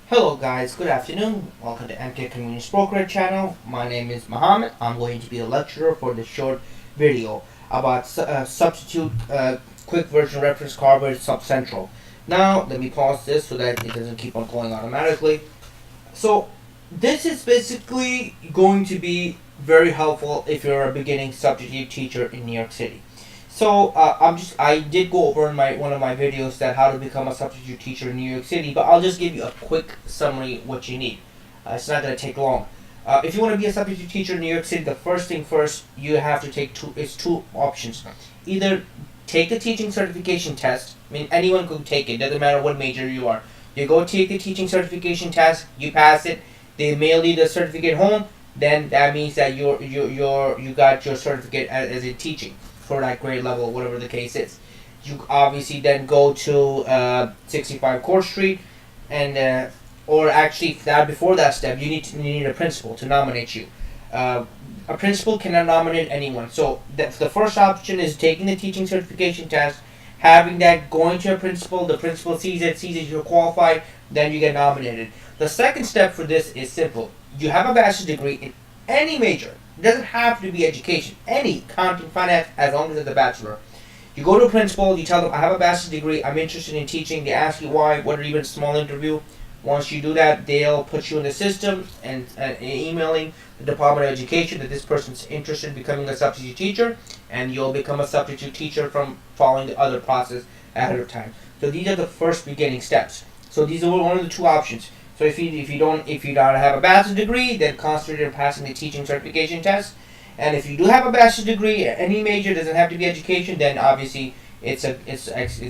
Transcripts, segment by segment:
Hello guys, good afternoon. Welcome to MK Convenience Brokerage channel. My name is Mohammed. I'm going to be the lecturer for this short video about substitute quick version reference card with Subcentral. Now let me pause this so that it doesn't keep on going automatically. So this is basically going to be very helpful if you're a beginning substitute teacher in New York City. So I did go over in one of my videos that how to become a substitute teacher in New York City, but I'll just give you a quick summary of what you need. It's not going to take long. If you want to be a substitute teacher in New York City, the first thing first you have to take two options. Either take the teaching certification test. I mean, anyone could take it. Doesn't matter what major you are. You go take the teaching certification test. You pass it. They mail you the certificate home. Then that means that you got your certificate as in teaching for that grade level, whatever the case is. You obviously then go to 65 Court Street, and or actually that before that step, you need a principal to nominate you. A principal cannot nominate anyone. So the first option is taking the teaching certification test, having that, going to a principal. The principal sees it you're qualified, then you get nominated. The second step for this is simple. You have a bachelor's degree in any major. It doesn't have to be education. Any accounting, finance, as long as it's a bachelor. You go to a principal, you tell them, I have a bachelor's degree, I'm interested in teaching. They ask you why, what, or even a small interview. Once you do that, they'll put you in the system and emailing the Department of Education that this person's interested in becoming a substitute teacher, and you'll become a substitute teacher from following the other process ahead of time. So these are the first beginning steps. So these are one of the two options. So if you don't have a bachelor's degree, then concentrate on passing the teaching certification test. And if you do have a bachelor's degree, any major, doesn't have to be education, then obviously it's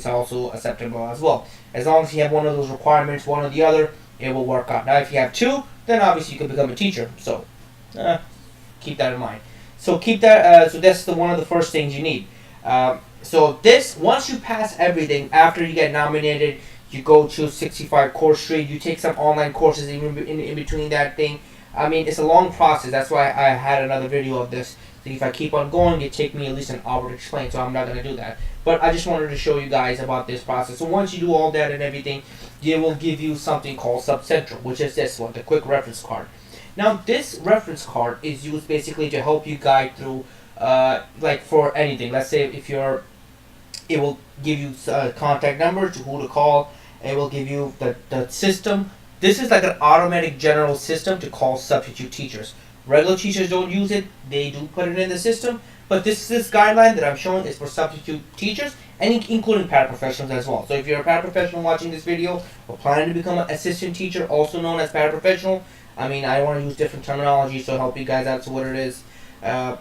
also acceptable as well. As long as you have one of those requirements, one or the other, it will work out. Now if you have two, then obviously you can become a teacher. So keep that in mind. So keep that. So that's one of the first things you need. So this, once you pass everything, after you get nominated, you go to 65 Court Street. You take some online courses in between that thing. I mean, it's a long process. That's why I had another video of this. So if I keep on going, it take me at least an hour to explain. So I'm not going to do that. But I just wanted to show you guys about this process. So once you do all that and everything, they will give you something called Subcentral, which is this one, the quick reference card. Now, this reference card is used basically to help you guide through, like for anything. Let's say if you're, it will give you contact numbers to who to call. It will give you the system. This is like an automatic general system to call substitute teachers. Regular teachers don't use it. They do put it in the system. But this guideline that I'm showing is for substitute teachers, and including paraprofessionals as well. So if you're a paraprofessional watching this video or planning to become an assistant teacher, also known as paraprofessional, I mean, I want to use different terminology so help you guys out to what it is.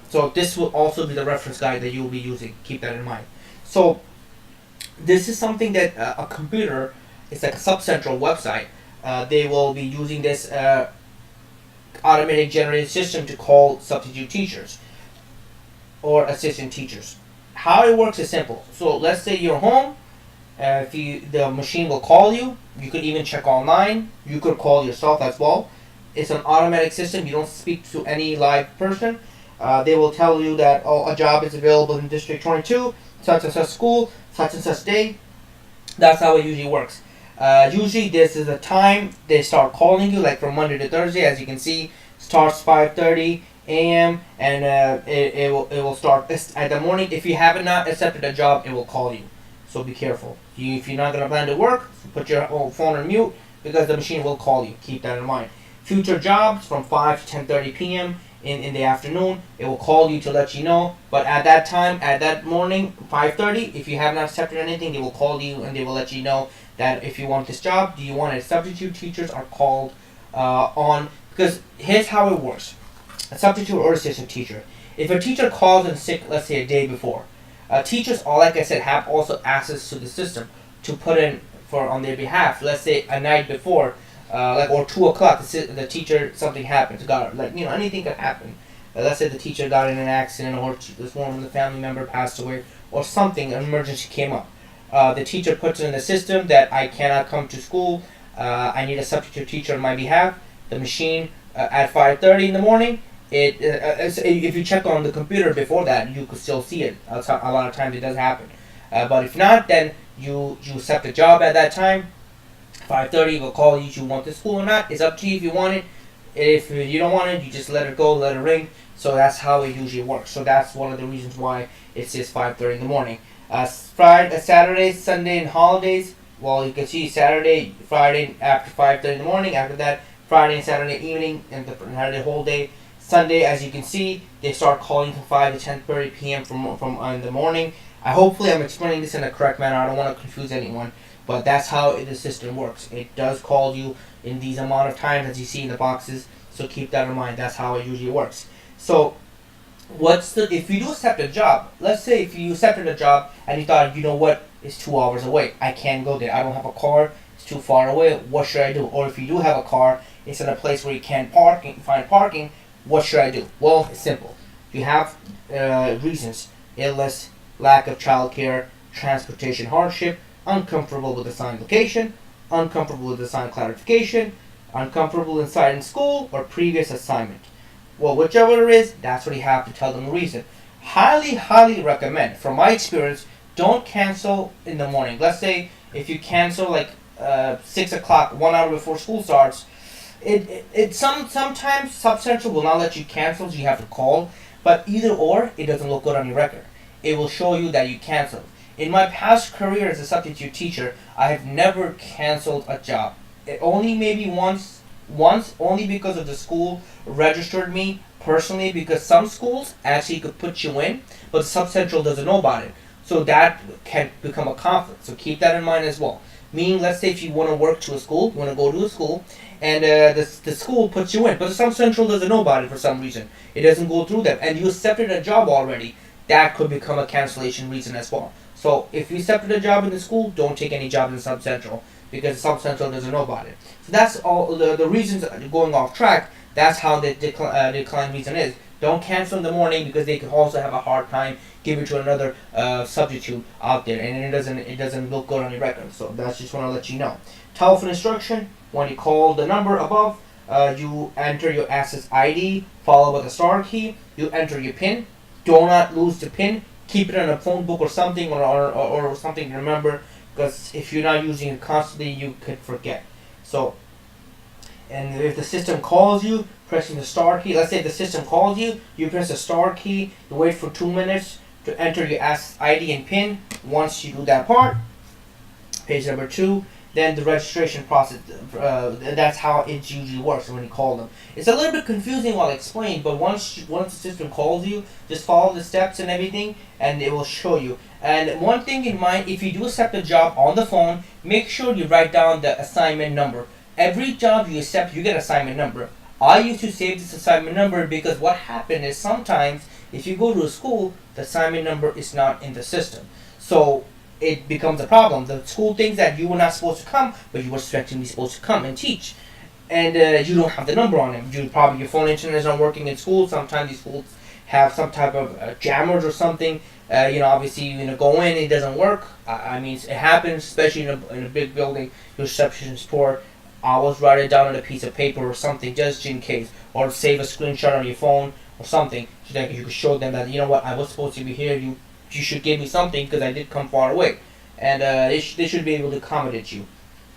So this will also be the reference guide that you will be using. Keep that in mind. So this is something that a computer, it's like a Subcentral website. They will be using this automatic generated system to call substitute teachers or assistant teachers. How it works is simple. So let's say you're home. The machine will call you. You could even check online. You could call yourself as well. It's an automatic system. You don't speak to any live person. They will tell you that a job is available in District 22, such and such school, such and such day. That's how it usually works. Usually this is the time they start calling you, like from Monday to Thursday. As you can see, starts 5:30 a.m. and it will start at the morning. If you haven't not accepted a job, it will call you. So be careful. If you're not gonna plan to work, put your phone on mute because the machine will call you. Keep that in mind. Future jobs from 5 to 10:30 p.m. in the afternoon, it will call you to let you know. But at that time, at that morning, 5:30, if you have not accepted anything, they will call you and they will let you know that if you want this job, do you want it? Substitute teachers are called on, because here's how it works. A substitute or assistant teacher. If a teacher calls in sick, let's say a day before, teachers, all like I said, have also access to the system to put in for on their behalf. Let's say a night before, or 2 o'clock, the teacher, something happens. Anything could happen. Let's say the teacher got in an accident, or this one of the family member passed away, or something, an emergency came up. The teacher puts in the system that I cannot come to school. I need a substitute teacher on my behalf. The machine at 5:30 in the morning. If you check on the computer before that, you could still see it. A lot of times it does happen. But if not, then you accept the job at that time. 5:30 will call you. You want the school or not? It's up to you if you want it. If you don't want it, you just let it go, let it ring. So that's how it usually works. So that's one of the reasons why it says 5:30 in the morning. Friday, Saturdays, Sunday, and holidays. Well, you can see Saturday, Friday after 5:30 in the morning. After that, Friday and Saturday evening, and the whole day. Sunday, as you can see, they start calling from 5 to 10:30 p.m. from in the morning. Hopefully I'm explaining this in a correct manner. I don't want to confuse anyone, but that's how the system works. It does call you in these amount of times as you see in the boxes. So keep that in mind. That's how it usually works. So if you do accept a job, let's say if you accepted a job and you thought, you know what, it's 2 hours away, I can't go there, I don't have a car, it's too far away, what should I do? Or if you do have a car, it's in a place where you can't find parking, what should I do? Well, it's simple. You have reasons: illness, lack of childcare, transportation hardship, uncomfortable with assigned location, uncomfortable with assigned clarification, uncomfortable inside in school, or previous assignment. Well, whichever it is, that's what you have to tell them the reason. Highly, highly recommend. From my experience, don't cancel in the morning. Let's say if you cancel like 6 o'clock, 1 hour before school starts, sometimes Subcentral will not let you cancel, so you have to call. But either or, it doesn't look good on your record. It will show you that you canceled. In my past career as a substitute teacher, I have never canceled a job. Only maybe once, only because of the school registered me personally, because some schools actually could put you in, but Subcentral doesn't know about it. So that can become a conflict. So keep that in mind as well. Meaning, let's say if you want to work to a school, you want to go to a school, and the school puts you in, but Subcentral doesn't know about it for some reason. It doesn't go through them, and you accepted a job already. That could become a cancellation reason as well. So if you accepted a job in the school, don't take any job in Subcentral, because Subcentral doesn't know about it. So that's all the reasons. Going off track, that's how the decline reason is. Don't cancel in the morning, because they could also have a hard time giving to another substitute out there, and it doesn't look good on your record. So that's just want to let you know. Telephone instruction: when you call the number above, you enter your access ID followed by the star key. You enter your PIN. Do not lose the PIN. Keep it in a phone book or something, or something to remember, because if you're not using it constantly, you could forget. So, and if the system calls you, pressing the star key. Let's say the system calls you, you press the star key. You wait for 2 minutes to enter your ID and PIN. Once you do that part, page number 2, then the registration process. That's how it usually works when you call them. It's a little bit confusing while I explain, but once the system calls you, just follow the steps and everything, and it will show you. And one thing in mind: if you do accept a job on the phone, make sure you write down the assignment number. Every job you accept, you get assignment number. I used to save this assignment number, because what happened is sometimes if you go to a school, the assignment number is not in the system. So it becomes a problem. The school thinks that you were not supposed to come, but you were expecting supposed to come and teach. And you don't have the number on it. Your phone internet is not working in school. Sometimes these schools have some type of jammers or something. Obviously, go in, it doesn't work. I mean, it happens, especially in a big building. Your reception is poor. Always write it down on a piece of paper or something, just in case, or save a screenshot on your phone or something, so that you can show them that, you know what, I was supposed to be here. You should give me something, because I did come far away, and they should be able to accommodate you.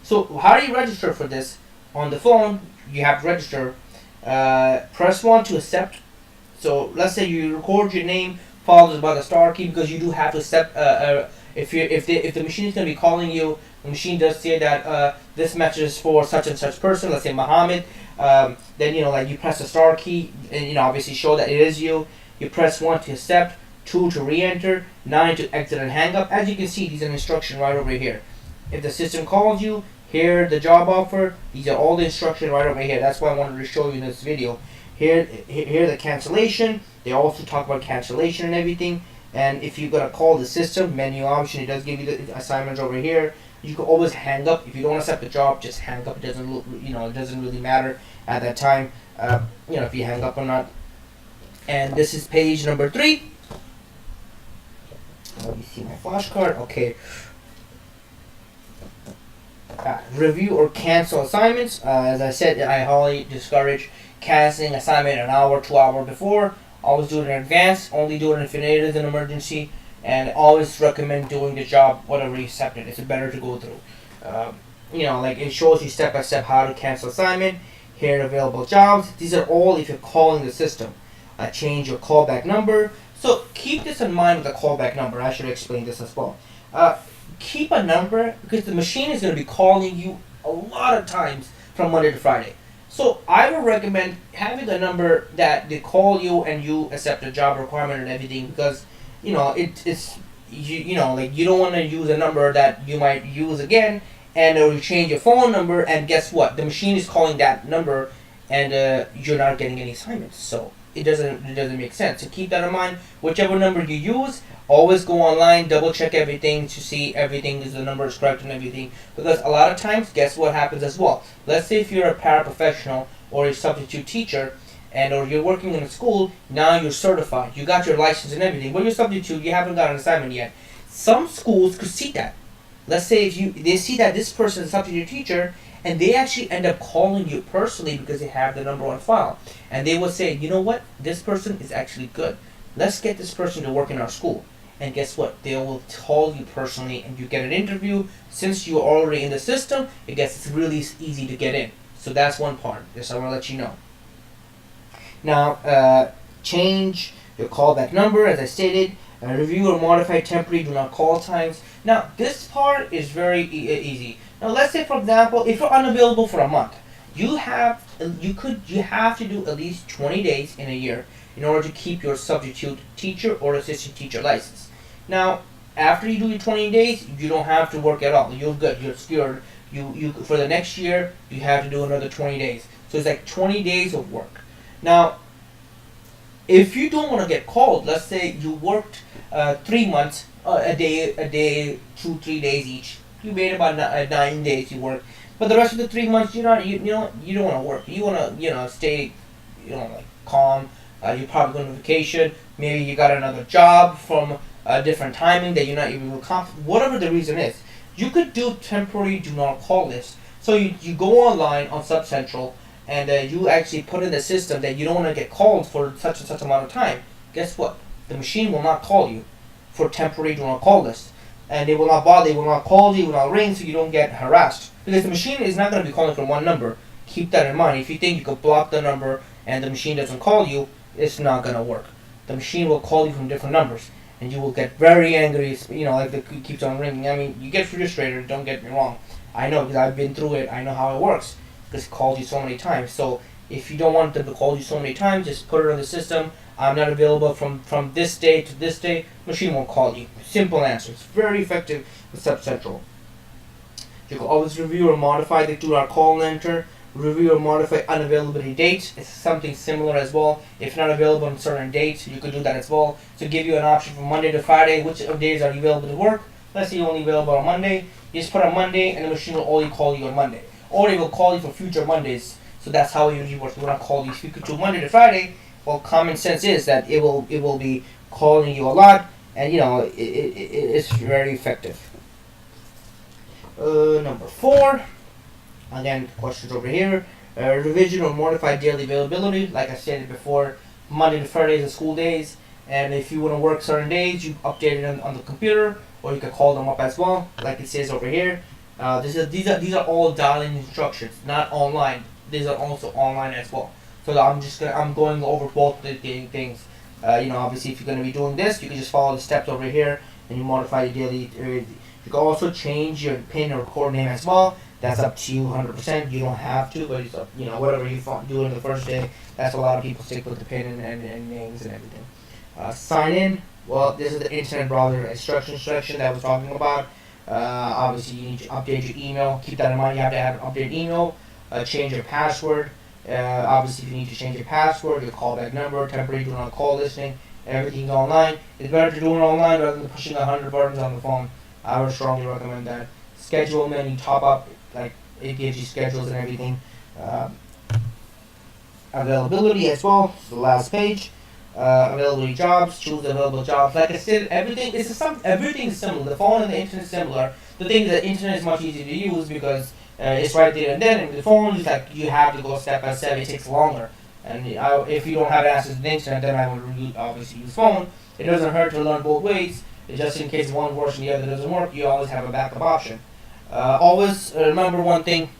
So how do you register for this? On the phone, you have to register. Press 1 to accept. So let's say you record your name followed by the star key, because you do have to accept. If the machine is going to be calling you, the machine does say that this message is for such and such person. Let's say Muhammad. Then you press the star key, and obviously show that it is you. You press 1 to accept, 2 to re-enter, 9 to exit and hang up. As you can see, these are instructions right over here. If the system calls you, here the job offer. These are all the instructions right over here. That's why I wanted to show you in this video. Here the cancellation. They also talk about cancellation and everything. And if you're gonna call the system, menu option, it does give you the assignments over here. You can always hang up. If you don't accept the job, just hang up. It doesn't it doesn't really matter at that time. If you hang up or not. And this is page number 3. Let me see my flashcard. Okay. Review or cancel assignments. As I said, I highly discourage canceling assignment an hour, 2 hours before. Always do it in advance. Only do it if it is an emergency. And always recommend doing the job whatever you accepted. It's better to go through. like it shows you step by step how to cancel assignment. Here are available jobs. These are all if you're calling the system. Change your callback number. So keep this in mind with the callback number. I should explain this as well. Keep a number because the machine is going to be calling you a lot of times from Monday to Friday. So I would recommend having a number that they call you and you accept the job requirement and everything, because it's like you don't want to use a number that you might use again, and or you change your phone number, and guess what? The machine is calling that number, and you're not getting any assignments. So it doesn't make sense. So keep that in mind. Whichever number you use, always go online, double check everything to see everything is the number is correct and everything. Because a lot of times, guess what happens as well? Let's say if you're a paraprofessional or a substitute teacher, and or you're working in a school, now you're certified, you got your license and everything, but you're substitute, you haven't got an assignment yet. Some schools could see that. Let's say if they see that this person is a substitute teacher, and they actually end up calling you personally because they have the number on file, and they will say, you know what, this person is actually good, let's get this person to work in our school. And guess what, they will call you personally and you get an interview. Since you're already in the system, it gets really easy to get in. So that's one part, just I want to let you know. Now, change your callback number, as I stated. Review or modify temporary do not call times. Now, this part is very easy. Now, let's say, for example, if you're unavailable for a month, you have to do at least 20 days in a year in order to keep your substitute teacher or assistant teacher license. Now, after you do your 20 days, you don't have to work at all. You're good. You're secured. You for the next year, you have to do another 20 days. So it's like 20 days of work. Now, if you don't want to get called, let's say you worked 3 months, a day, 2-3 days each. You made about 9 days you work, but the rest of the 3 months you don't want to work. You want to stay, like calm. You're probably going on vacation. Maybe you got another job from a different timing that you're not even confident. Whatever the reason is, you could do temporary do not call list. So you go online on Subcentral, and you actually put in the system that you don't want to get called for such and such amount of time. Guess what? The machine will not call you for temporary do not call list. And they will not bother, they will not call you, will not ring, so you don't get harassed. Because the machine is not going to be calling from one number. Keep that in mind. If you think you could block the number and the machine doesn't call you, it's not going to work. The machine will call you from different numbers. And you will get very angry, like it keeps on ringing. I mean, you get frustrated, don't get me wrong. I know, because I've been through it, I know how it works. Because it calls you so many times. So if you don't want them to call you so many times, just put it on the system. I'm not available from this day to this day. Machine won't call you. Simple answer. It's very effective with Subcentral. You can always review or modify the do not call and enter. Review or modify unavailability dates. It's something similar as well. If not available on certain dates, you could do that as well. So give you an option from Monday to Friday. Which days are you available to work? Let's say you're only available on Monday. You just put on Monday, and the machine will only call you on Monday. Or it will call you for future Mondays. So that's how it usually works. It will not call you. If you could do Monday to Friday, well, common sense is that it will be calling you a lot, and it's very effective. Number 4. Again, questions over here. Revision or modify daily availability. Like I stated before, Monday to Fridays are school days, and if you want to work certain days, you update it on the computer, or you can call them up as well, like it says over here. These are all dialing instructions, not online. These are also online as well. So I'm going over both the things. Obviously, if you're going to be doing this, you can just follow the steps over here, and you modify the daily. You can also change your PIN or code name as well. That's up to you 100%. You don't have to, but it's up, whatever you do in the first day. That's a lot of people stick with the PIN and names and everything. Sign in. Well, this is the internet browser instruction section that I was talking about. Obviously, you need to update your email. Keep that in mind. You have to have an updated email. Change your password. Obviously, if you need to change your password, your callback number, temporary do not call listing, everything's online. It's better to do it online rather than pushing 100 buttons on the phone. I would strongly recommend that. Schedule menu top up, like it gives you schedules and everything. Availability as well. The last page. Availability jobs. Choose the available jobs. Like I said, everything is similar. The phone and the internet is similar. The thing is, the internet is much easier to use because it's right there and then. And the phone is like you have to go step by step. It takes longer. And if you don't have access to the internet, then I would obviously use phone. It doesn't hurt to learn both ways. Just in case one works and the other doesn't work, you always have a backup option. Always remember one thing: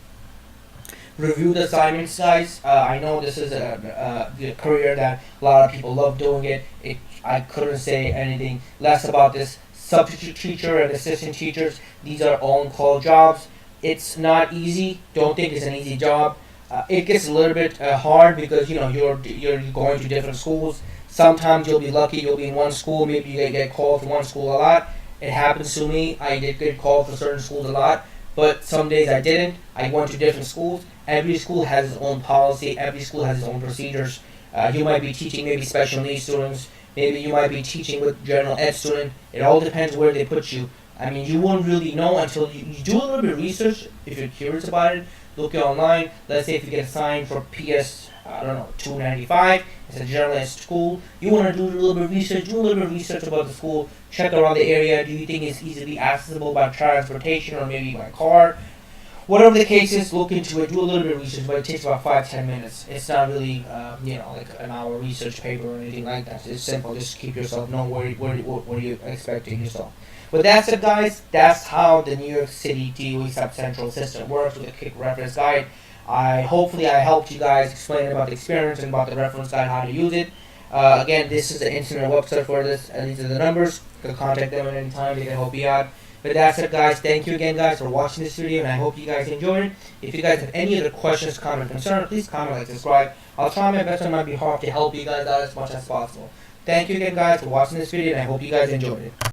review the assignments, guys. I know this is a career that a lot of people love doing it. I couldn't say anything less about this. Substitute teacher and assistant teachers, these are on-call jobs. It's not easy. Don't think it's an easy job. It gets a little bit hard because you're going to different schools. Sometimes you'll be lucky. You'll be in one school. Maybe you get called to one school a lot. It happens to me. I did get called for certain schools a lot, but some days I didn't. I went to different schools. Every school has its own policy. Every school has its own procedures. You might be teaching maybe special needs students. Maybe you might be teaching with general ed student. It all depends where they put you. I mean, you won't really know until you do a little bit of research. If you're curious about it, look it online. Let's say if you get assigned for PS, I don't know, 295. It's a general ed school. You want to do a little bit of research. Do a little bit of research about the school. Check around the area. Do you think it's easily accessible by transportation or maybe by car? Whatever the case is, look into it. Do a little bit of research, but it takes about 5-10 minutes. It's not really, like an hour research paper or anything like that. It's simple. Just keep yourself know what you're expecting yourself. But that's it, guys. That's how the New York City Doe Subcentral system works with a quick reference guide. Hopefully I helped you guys explain about the experience and about the reference guide, how to use it. Again, this is the internet website for this, and these are the numbers. You can contact them at any time. They can help you out. But that's it, guys. Thank you again, guys, for watching this video, and I hope you guys enjoyed it. If you guys have any other questions, comment, concern, please comment, like, subscribe. I'll try my best on my behalf to help you guys out as much as possible. Thank you again, guys, for watching this video, and I hope you guys enjoyed it.